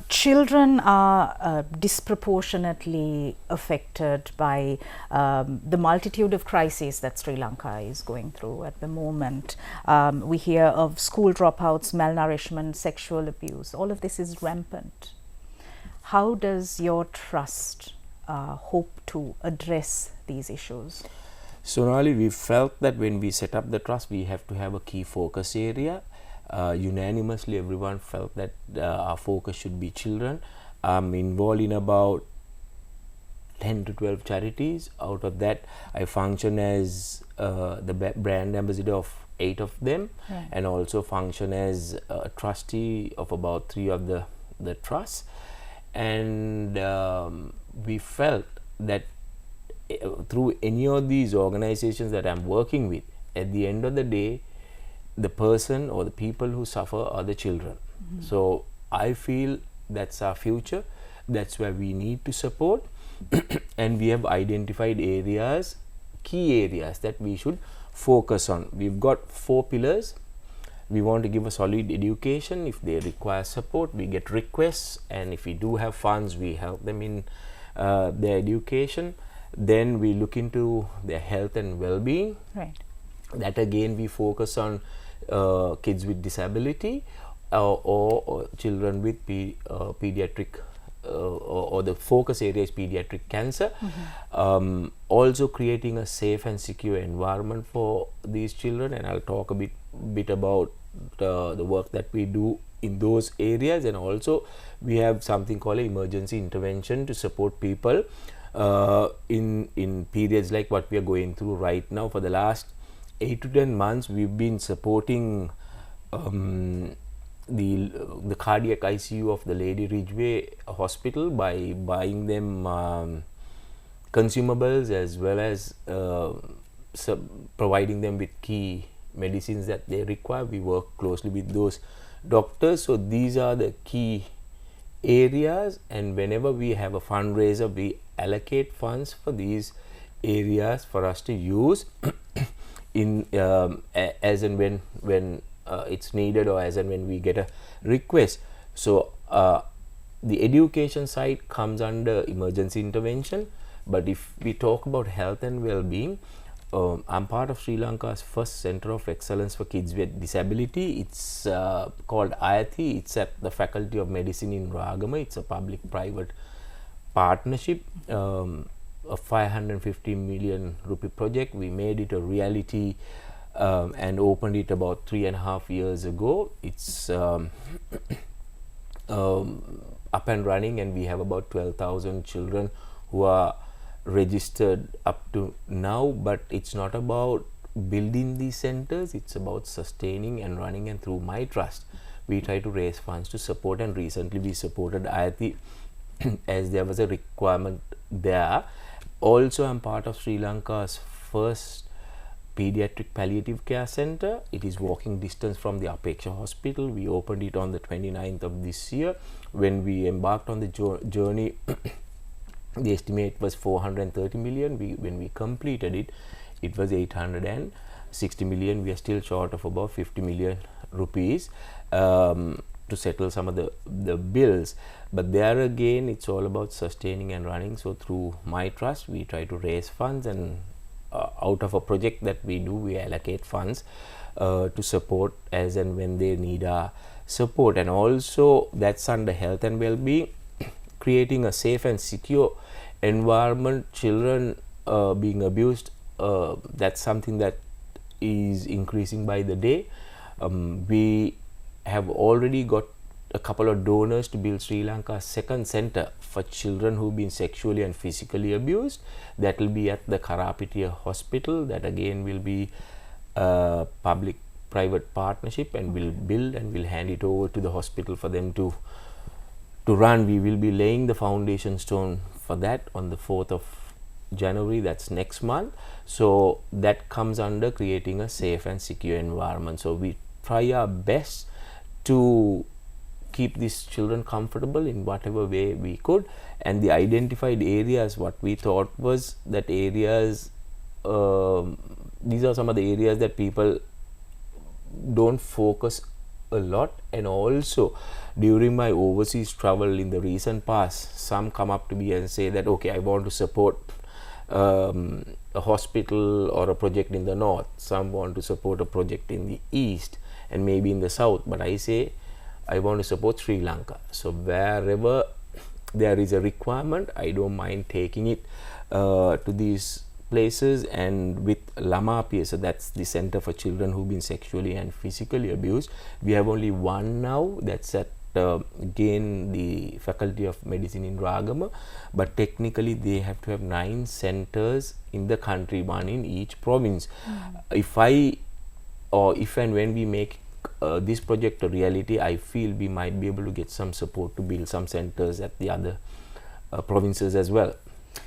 Children are disproportionately affected by the multitude of crises that Sri Lanka is going through at the moment. We hear of school dropouts, malnourishment, sexual abuse. All of this is rampant. How does your trust hope to address these issues? Sonali, we felt that when we set up the trust, we have to have a key focus area. Unanimously, everyone felt that our focus should be children. I'm involved in about 10 to 12 charities. Out of that, I function as the brand ambassador of 8 of them, right, and also function as a trustee of about 3 of the trusts. And we felt that through any of these organizations that I'm working with, at the end of the day, the person or the people who suffer are the children. So I feel that's our future. That's where we need to support. And we have identified areas, key areas that we should focus on. We've got 4 pillars. We want to give a solid education. If they require support, we get requests, and if we do have funds, we help them in their education. Then we look into their health and well-being. Right. That again, we focus on kids with disability or children with pediatric or the focus area is pediatric cancer. Also creating a safe and secure environment for these children, and I'll talk a bit about the work that we do in those areas. And also we have something called emergency intervention to support people in periods like what we are going through right now. For the last 8 to 10 months, we've been supporting the cardiac ICU of the Lady Ridgeway Hospital by buying them consumables, as well as providing them with key medicines that they require. We work closely with those doctors. So these are the key areas, and whenever we have a fundraiser, we allocate funds for these areas for us to use in as and when it's needed, or as and when we get a request. So the education side comes under emergency intervention. But if we talk about health and well-being, I'm part of Sri Lanka's first Center of Excellence for Kids with Disability. It's called IATI. It's at the Faculty of Medicine in Ragama. It's a public-private partnership, a 550 million rupee project. We made it a reality and opened it about 3.5 years ago. It's up and running, and we have about 12,000 children who are registered up to now. But it's not about building these centers, it's about sustaining and running. And through my trust, we try to raise funds to support, and recently we supported IATI as there was a requirement there. Also, I'm part of Sri Lanka's first pediatric palliative care center. It is walking distance from the Apeksha Hospital. We opened it on the 29th of this year. When we embarked on the journey, the estimate was 430 million. When we completed it, it was 860 million. We are still short of about 50 million rupees to settle some of the bills. But there again, it's all about sustaining and running. So through my trust, we try to raise funds, and out of a project that we do, we allocate funds to support as and when they need our support. And also that's under health and well-being, creating a safe and secure environment. Children being abused, that's something that is increasing by the day. We have already got a couple of donors to build Sri Lanka's second center for children who've been sexually and physically abused. That will be at the Karapitiya Hospital. That again will be a public-private partnership, and we'll build and we'll hand it over to the hospital for them to run. We will be laying the foundation stone for that on the 4th of January, that's next month. So that comes under creating a safe and secure environment. So we try our best to keep these children comfortable in whatever way we could. And the identified areas, what we thought was that areas, these are some of the areas that people don't focus a lot. And also during my overseas travel in the recent past, some come up to me and say that, okay, I want to support a hospital or a project in the north, some want to support a project in the east and maybe in the south, but I say I want to support Sri Lanka. So wherever there is a requirement, I don't mind taking it to these places. And with Lamapiya, so that's the Center for Children who've been sexually and physically abused, we have only one now, that's at again the Faculty of Medicine in Ragama, but technically they have to have 9 centers in the country, one in each province. If and when we make this project a reality, I feel we might be able to get some support to build some centers at the other provinces as well.